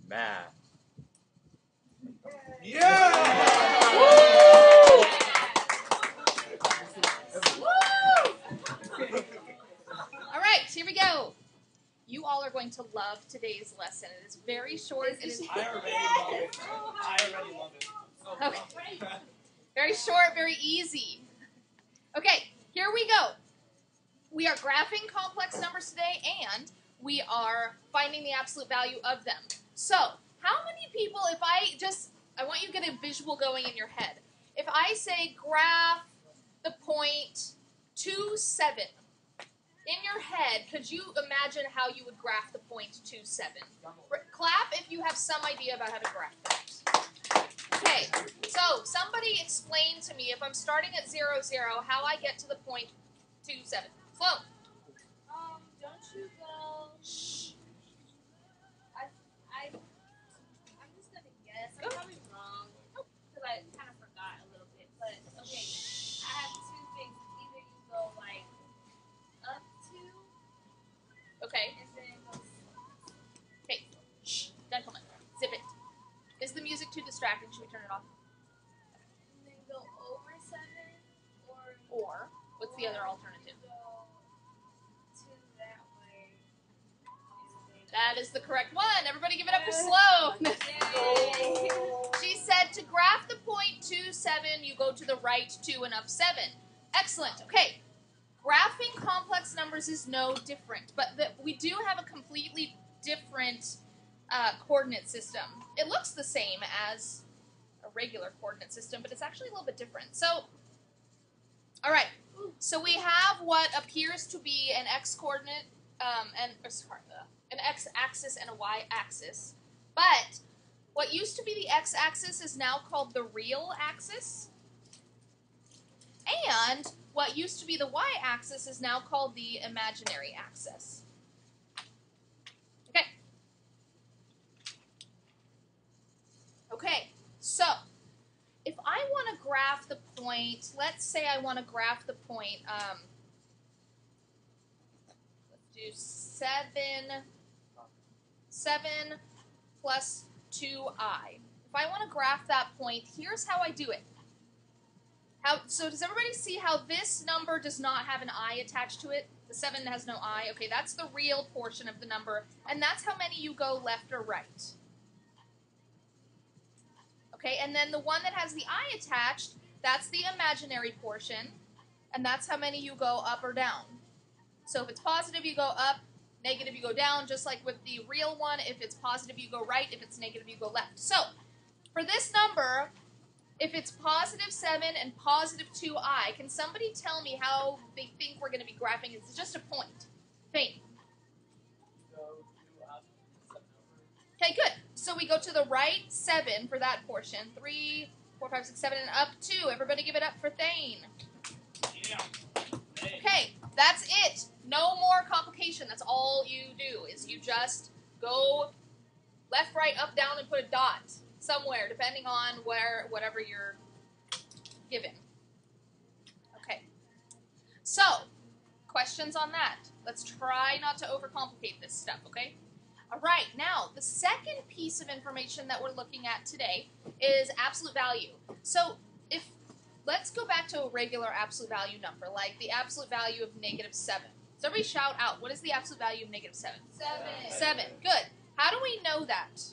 Math. Yeah! Woo! All right, here we go. You all are going to love today's lesson. It is very short. It is I already love it. okay. Very short, very easy. Okay, here we go. We are graphing complex numbers today, and we are finding the absolute value of them. So, how many people, I want you to get a visual going in your head. If I say graph the point 2, 7, in your head, could you imagine how you would graph the point 2, 7? Clap if you have some idea about how to graph that. Okay, so somebody explain to me, if I'm starting at 0, 0, how I get to the point 2, 7. Slow. Don't you go? Shh. I'm just gonna guess. I'm probably wrong because I kind of forgot a little bit. But okay, I have two things. Either you go like up to, Okay. and then go. Okay. Shh. Gentlemen, zip it. Is the music too distracting? Should we turn it off? And then go over 7, Or, what's the other alternative? Go to that way. That is the correct one. Everybody give it up for Slow. Yay! She said to graph the point 2, 7, you go to the right 2 and up 7. Excellent. Okay. Graphing complex numbers is no different, but we do have a completely different coordinate system. It looks the same as a regular coordinate system, but it's actually a little bit different. So, all right. So we have what appears to be an x-coordinate, an x-axis and a y-axis. But what used to be the x-axis is now called the real axis. And what used to be the y-axis is now called the imaginary axis. Okay. Okay, so if I want to graph the point, let's say I want to graph the point, let's do 7 plus 2i. If I want to graph that point, here's how I do it. So does everybody see how this number does not have an I attached to it? The 7 has no I. Okay, that's the real portion of the number, and that's how many you go left or right. Okay, and then the one that has the I attached, that's the imaginary portion, and that's how many you go up or down. So if it's positive, you go up, negative, you go down, just like with the real one. If it's positive, you go right. If it's negative, you go left. So for this number, if it's positive 7 and positive 2i, can somebody tell me how they think we're going to be graphing? It's just a point. Fane. Okay, good. So we go to the right 7 for that portion. 3, 4, 5, 6, 7, and up 2. Everybody give it up for Thane. Yeah. Okay, that's it. No more complication. That's all you do, is you just go left, right, up, down, and put a dot somewhere, depending on whatever you're given. Okay. So, questions on that? Let's try not to overcomplicate this stuff, okay? All right, now, the second piece of information that we're looking at today is absolute value. So, let's go back to a regular absolute value number, like the absolute value of -7. So everybody shout out, what is the absolute value of -7? 7. 7, good. How do we know that?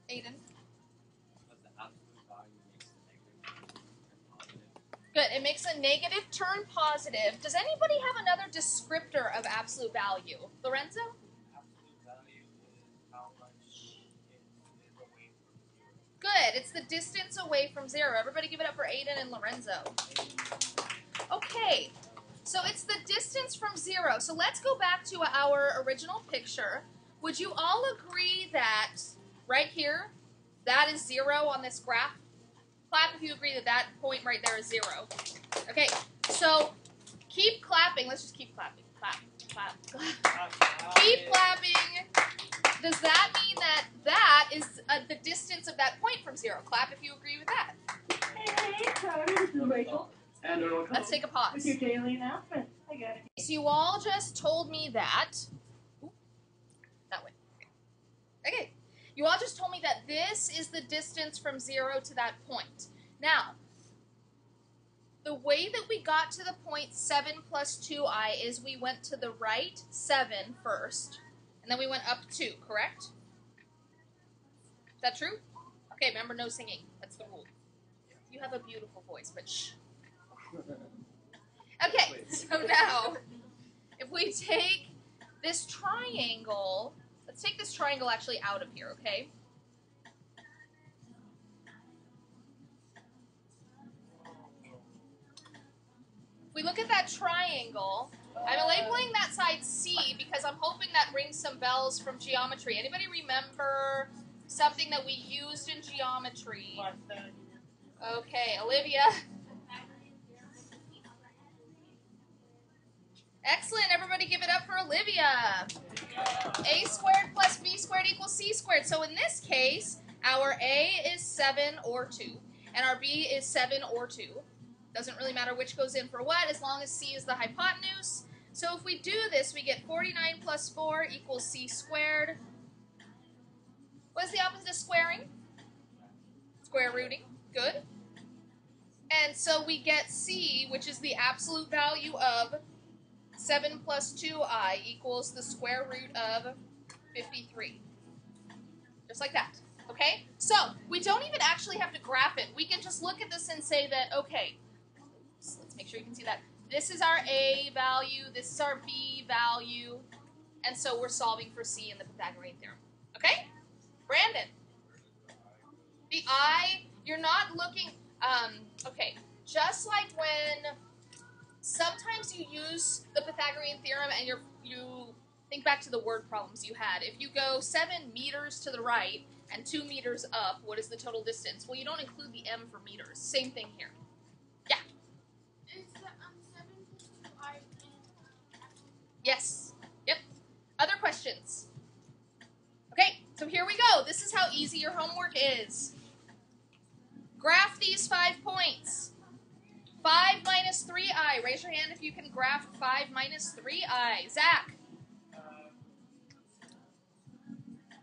Aiden? Good, it makes a negative turn positive. Does anybody have another descriptor of absolute value? Lorenzo? Absolute value is how much it is away from 0. Good, it's the distance away from 0. Everybody give it up for Aiden and Lorenzo. Okay, so it's the distance from 0. So let's go back to our original picture. Would you all agree that right here, that is 0 on this graph? Clap if you agree that that point right there is 0. Okay, so keep clapping. Let's just keep clapping. Clap, clap, clap. Keep clapping. Does that mean that that is the distance of that point from 0? Clap if you agree with that. Hey, Charlie, this is Rachel. Let's take a pause. With your daily announcement. I got it. So you all just told me that You all just told me that this is the distance from 0 to that point. Now, the way that we got to the point 7 plus 2i is we went to the right 7 first, and then we went up 2, correct? Is that true? Okay, remember, no singing. That's the rule. You have a beautiful voice, but shh. Okay, so now, if we take this triangle, let's take this triangle actually out of here, okay? If we look at that triangle, I'm labeling that side C because I'm hoping that rings some bells from geometry. Anybody remember something that we used in geometry? Okay, Olivia. Excellent. Everybody give it up for Olivia. A squared plus B squared equals C squared. So in this case, our A is 7 or 2, and our B is 7 or 2. Doesn't really matter which goes in for what, as long as C is the hypotenuse. So if we do this, we get 49 plus 4 equals C squared. What is the opposite of squaring? Square rooting. Good. And so we get C, which is the absolute value of 7 plus 2i equals the square root of 53. Just like that. Okay? So, we don't even actually have to graph it. We can just look at this and say that, okay, let's make sure you can see that. This is our A value, this is our B value, and so we're solving for C in the Pythagorean theorem. Okay? Brandon. The I, you're not looking, okay, just like when sometimes you use the Pythagorean theorem and you think back to the word problems you had. If you go 7 meters to the right and 2 meters up, what is the total distance? Well, you don't include the m for meters. Same thing here. Yeah? Is the 7 plus 2i Yes. Yep. Other questions? Okay, so here we go. This is how easy your homework is. Graph these 5 points. 5 minus 3i. Raise your hand if you can graph 5 minus 3i. Zach.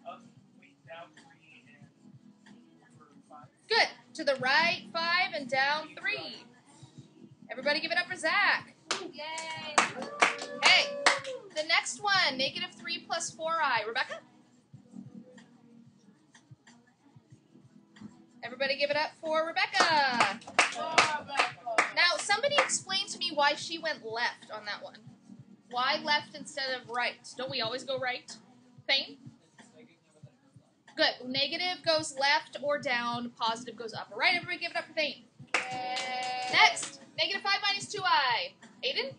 Up, wait, down 3 and over 5. Good. To the right 5 and down 3. Everybody give it up for Zach. Yay! Hey, the next one, negative 3 plus 4i. Rebecca? Everybody give it up for Rebecca. Now, somebody explain to me why she went left on that one. Why left instead of right? Don't we always go right? Thane? Good. Negative goes left or down. Positive goes up. All right, everybody give it up for Thane. Next, negative 5 minus 2i. Aiden?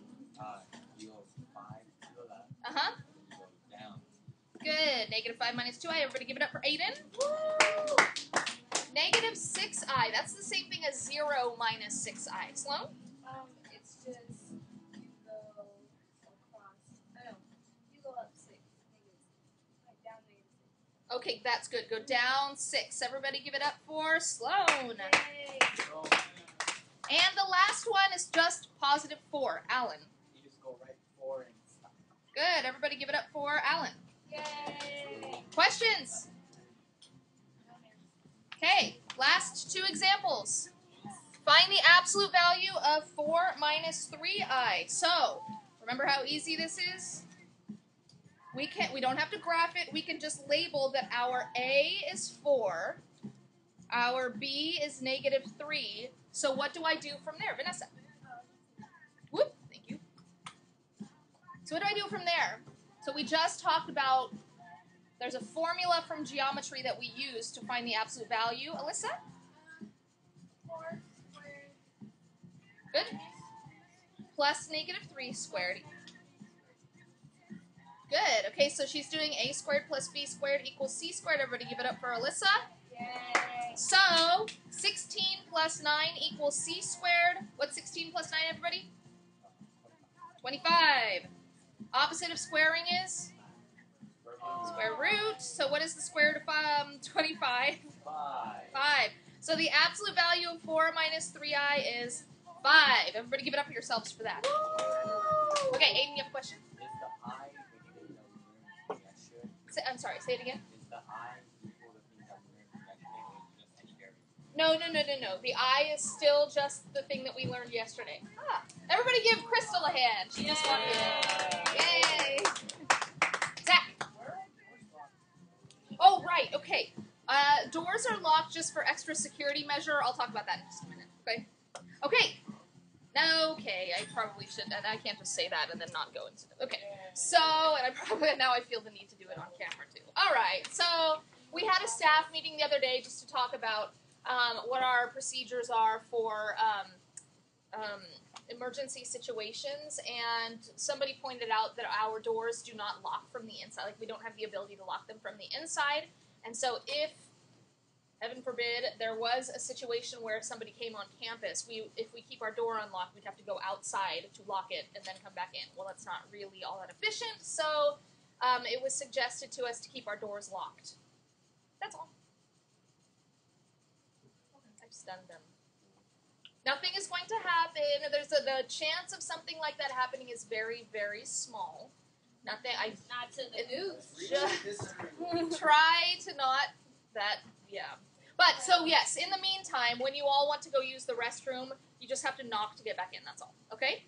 You go 5 to the left. Uh-huh. You go down. Good. Negative 5 minus 2i. Everybody give it up for Aiden. Woo! Negative 6i. That's the same thing as 0 minus 6i. Sloan? It's just you go across. No, you go up 6. Like down -6. Okay, that's good. Go down 6. Everybody give it up for Sloan. Yay! And the last one is just positive 4. Alan. You just go right 4 and stop. Good. Everybody give it up for Alan. Yay! Questions? Okay, last 2 examples. Find the absolute value of 4 minus 3i. So, remember how easy this is? We don't have to graph it. We can just label that our A is 4, our B is negative 3. So what do I do from there? Vanessa? Whoop, thank you. So what do I do from there? So we just talked about, there's a formula from geometry that we use to find the absolute value. Alyssa? 4 squared. Good. Plus negative 3 squared. Good. Okay, so she's doing a squared plus b squared equals c squared. Everybody give it up for Alyssa. Yay! So, 16 plus 9 equals c squared. What's 16 plus 9, everybody? 25. Opposite of squaring is? Square root. So what is the square root of 25? 5. So the absolute value of 4 minus 3i is 5. Everybody give it up for yourselves for that. Okay, Aiden, you have a question? Is the I, we should? I'm sorry, say it again. Is the I equal No. The I is still just the thing that we learned yesterday. Everybody give Crystal a hand. She just walked in. Yay. Zach. Oh, right. Okay. Doors are locked just for extra security measure. I'll talk about that in just a minute. Okay. Okay. Okay. I probably should. And I can't just say that and then not go into it. Okay. So, and now I feel the need to do it on camera too. All right. So we had a staff meeting the other day just to talk about what our procedures are for emergency situations, and somebody pointed out that our doors do not lock from the inside. Like, we don't have the ability to lock them from the inside, and so if, heaven forbid, there was a situation where somebody came on campus, if we keep our door unlocked, we'd have to go outside to lock it and then come back in. Well, that's not really all that efficient, so it was suggested to us to keep our doors locked. That's all. I've stunned them. Nothing is going to happen. The chance of something like that happening is very, very small. Nothing. Not to the news. Just try to not. Yeah. But so yes. In the meantime, when you all want to go use the restroom, you just have to knock to get back in. That's all. Okay.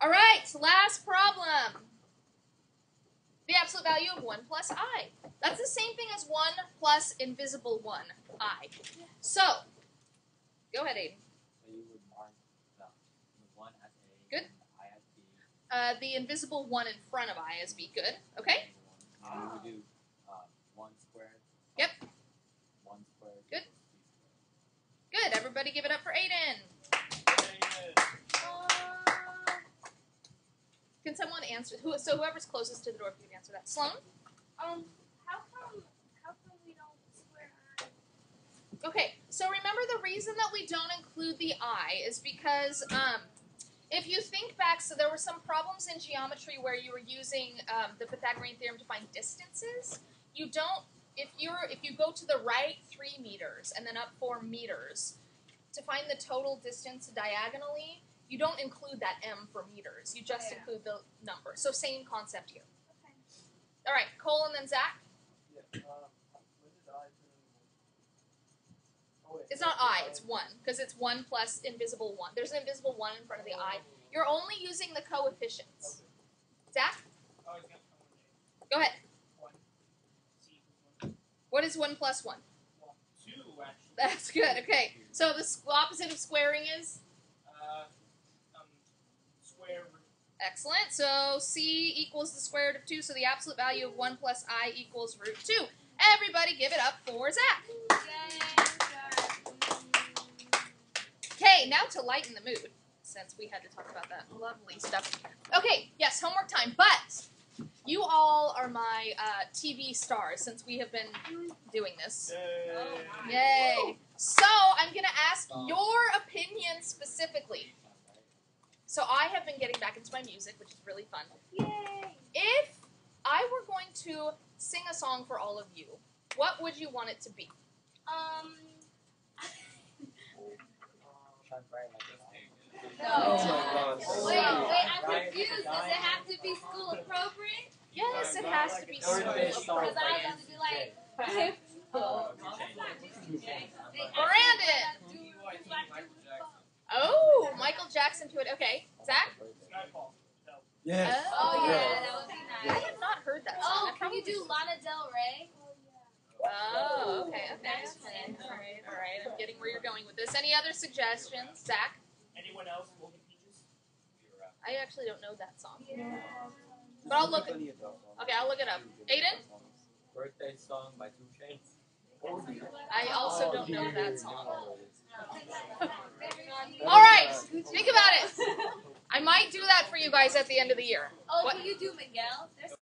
All right. Last problem. The absolute value of 1 plus I. That's the same thing as 1 plus invisible 1, I. So, go ahead, Aiden. So you would mark the 1 as A, Good. and the I as B. The invisible 1 in front of I as B. Good. Okay. And we would do 1 squared. Yep. 1 squared. Good. equals 3 squared. Good. Everybody give it up for Aiden. Can someone answer? So whoever's closest to the door, if you can answer that. Sloan? How come we don't square I? Okay, so remember the reason that we don't include the I is because if you think back, so there were some problems in geometry where you were using the Pythagorean theorem to find distances. You don't, if you go to the right 3 meters and then up 4 meters, to find the total distance diagonally, you don't include that m for meters. You just include the number. So same concept here. Okay. All right, Cole and then Zach. Yeah. When did I turn? It's not I, it's 1, because it's 1 plus invisible 1. There's an invisible 1 in front of the I. You're only using the coefficients. Zach? Go ahead. 1. C equals 1. What is 1 plus 1? 2, actually. That's good, okay. So the opposite of squaring is? Square root. Excellent. So C equals the square root of 2, so the absolute value of 1 plus I equals root 2. Everybody give it up for Zach. Okay, now to lighten the mood, since we had to talk about that lovely stuff. Okay, yes, homework time, but you all are my TV stars since we have been doing this. Yay. So I'm going to ask your opinion specifically. So I have been getting back into my music, which is really fun. Yay! If I were going to sing a song for all of you, what would you want it to be? Shine bright like this. No. Wait, I'm confused. Does it have to be school appropriate? Yes, it has to be school Because appropriate. I was going to be like, that's not Juicy J. Brandon! Oh, Michael Jackson to it. Okay, Zach? Skyfall. Yes. Oh, yeah, Yeah. that would be I nice. have not heard that song. Oh, I can you probably do Lana Del Rey? Oh, okay. All right. I'm getting where you're going with this. Any other suggestions, Zach? Anyone else? Golden Peaches? I actually don't know that song, but I'll look. Okay, I'll look it up. Aiden? Birthday song by 2 Chainz. I also don't know that song. All right, think about it. I might do that for you guys at the end of the year. Oh, What? can you do Miguel? There's